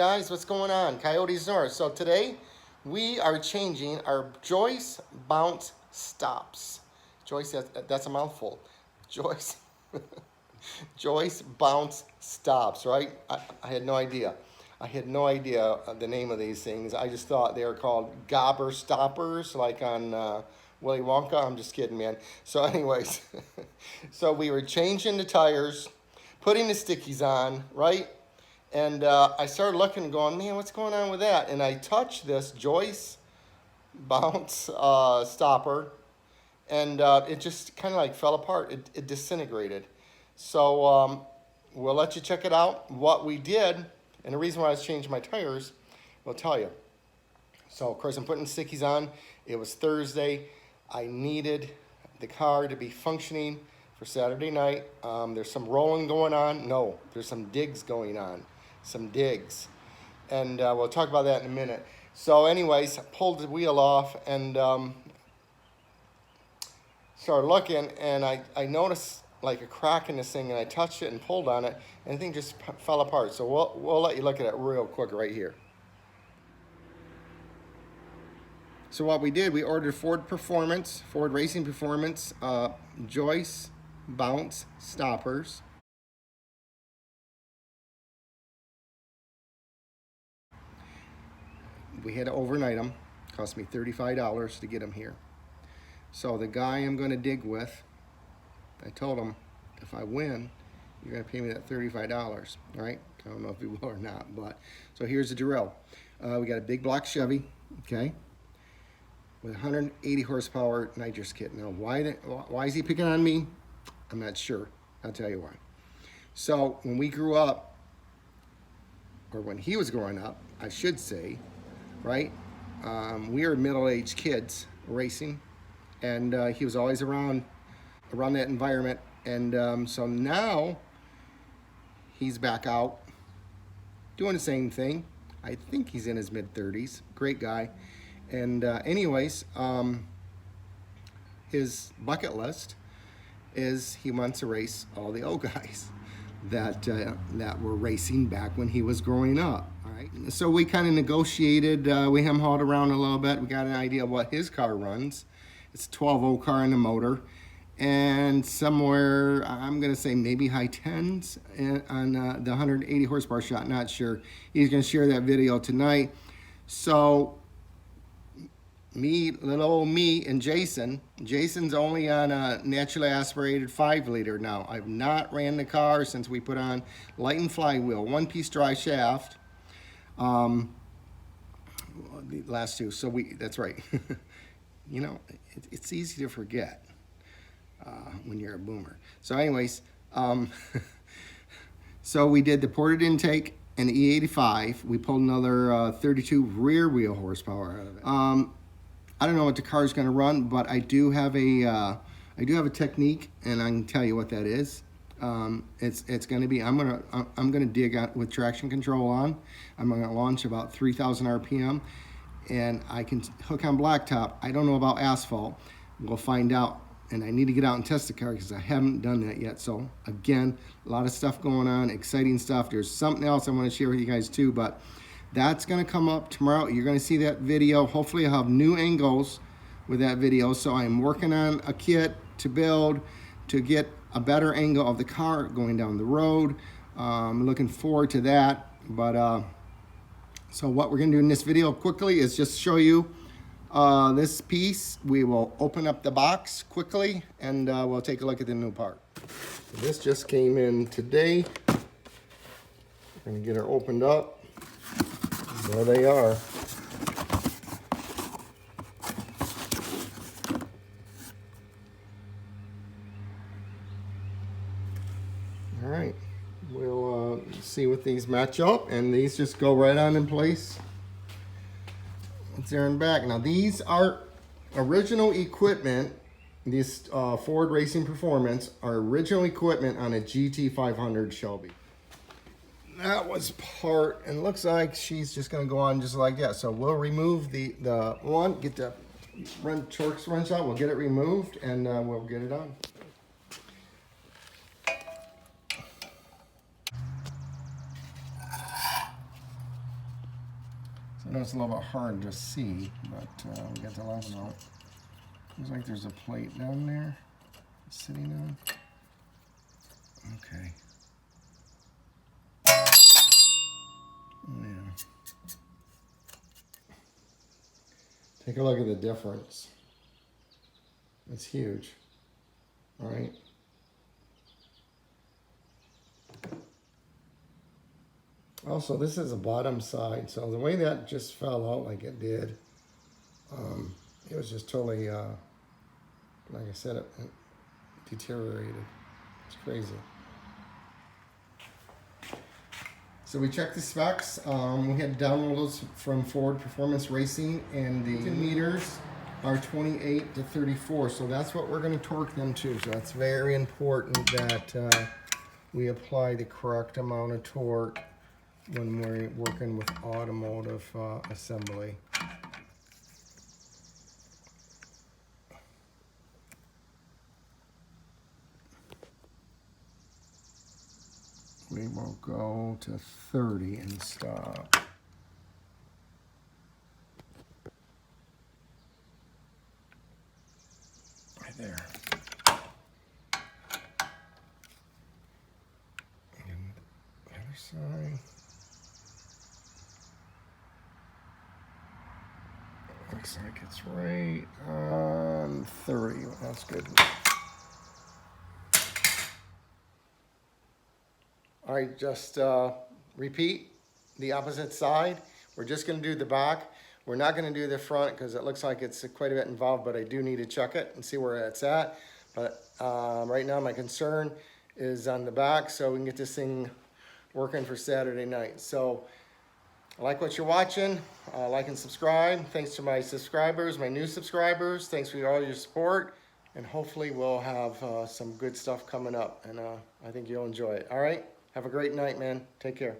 guys, what's going on? Coyotes North. So today we are changing our Joyce bounce stops. Joyce, that's a mouthful. Joyce, Joyce bounce stops, right? I had no idea. I had no idea the name of these things. I just thought they were called gobber stoppers, like on Willy Wonka. I'm just kidding, man. So anyways, so we were changing the tires, putting the stickies on, right? And I started looking and going, man, what's going on with that? And I touched this Joyce bounce stopper, and it just kind of like fell apart. It disintegrated. So we'll let you check it out. What we did, and the reason why I was changing my tires, we'll tell you. So, of course, I'm putting stickies on. It was Thursday. I needed the car to be functioning for Saturday night. There's some rolling going on. No, there's some digs going on. Some digs. And we'll talk about that in a minute. So anyways, I pulled the wheel off and started looking, and I noticed like a crack in this thing, and I touched it and pulled on it, and the thing just fell apart. So we'll let you look at it real quick right here. So what we did, we ordered Ford Racing Performance, Joyce bounce stoppers. We had to overnight them. Cost me $35 to get them here. So the guy I'm going to dig with, I told him, if I win, you're going to pay me that $35, right? I don't know if he will or not, but so here's the drill. We got a big block Chevy, okay, with 180 horsepower nitrous kit. Now, why is he picking on me? I'm not sure. I'll tell you why. So when we grew up, or when he was growing up, I should say, right? We were middle-aged kids racing, and he was always around that environment. And so now he's back out doing the same thing. I think he's in his mid-30s. Great guy. And anyways, his bucket list is he wants to race all the old guys that were racing back when he was growing up. All right. So we kind of negotiated. We hauled around a little bit. We got an idea of what his car runs. It's a 12-volt car in the motor, and somewhere I'm gonna say maybe high 10s on the 180 horsepower shot. Not sure. He's gonna share that video tonight. So little old me and Jason's only on a naturally aspirated 5-liter now. I've not ran the car since we put on light and flywheel, one-piece dry shaft. The last two, so that's right. You know, it's easy to forget when you're a boomer. So anyways, so we did the ported intake and the E85. We pulled another 32 rear wheel horsepower out of it. I don't know what the car is going to run, but I do have a technique, and I can tell you what that is. It's going to be I'm going to dig out with traction control on. I'm going to launch about 3,000 RPM, and I can hook on blacktop. I don't know about asphalt. We'll find out, and I need to get out and test the car because I haven't done that yet. So again, a lot of stuff going on, exciting stuff. There's something else I want to share with you guys too, but that's going to come up tomorrow. You're going to see that video. Hopefully I'll have new angles with that video. So I'm working on a kit to build to get a better angle of the car going down the road. I'm looking forward to that. But so what we're going to do in this video quickly is just show you this piece. We will open up the box quickly, and we'll take a look at the new part. This just came in today. We're going to get her opened up. There they are. All right, we'll see what these match up, and these just go right on in place. It's there and back. Now these are original equipment. These Ford Racing Performance are original equipment on a GT500 Shelby. That was part, and looks like she's just going to go on just like that. So we'll remove the one, get the Torx wrench out, we'll get it removed, and we'll get it on. know it's a little bit hard to see, but we got the last one out. Looks like there's a plate down there sitting on. Okay. Oh, yeah. Take a look at the difference. It's huge. All right. Also, this is a bottom side, so the way that just fell out like it did, it was just totally, like I said, it deteriorated. It's crazy. So we checked the specs. We had download those from Ford Performance Racing, and the meters are 28 to 34. So that's what we're going to torque them to. So that's very important that we apply the correct amount of torque when we're working with automotive assembly. We will go to 30 and stop. Right there. And the other side. Looks like it's right on 30. That's good. All right, just repeat the opposite side. We're just going to do the back. We're not going to do the front because it looks like it's quite a bit involved, but I do need to check it and see where it's at. But right now my concern is on the back, so we can get this thing working for Saturday night. So I like what you're watching. Like and subscribe. Thanks to my subscribers, my new subscribers. Thanks for all your support. And hopefully we'll have some good stuff coming up. And I think you'll enjoy it. All right? Have a great night, man. Take care.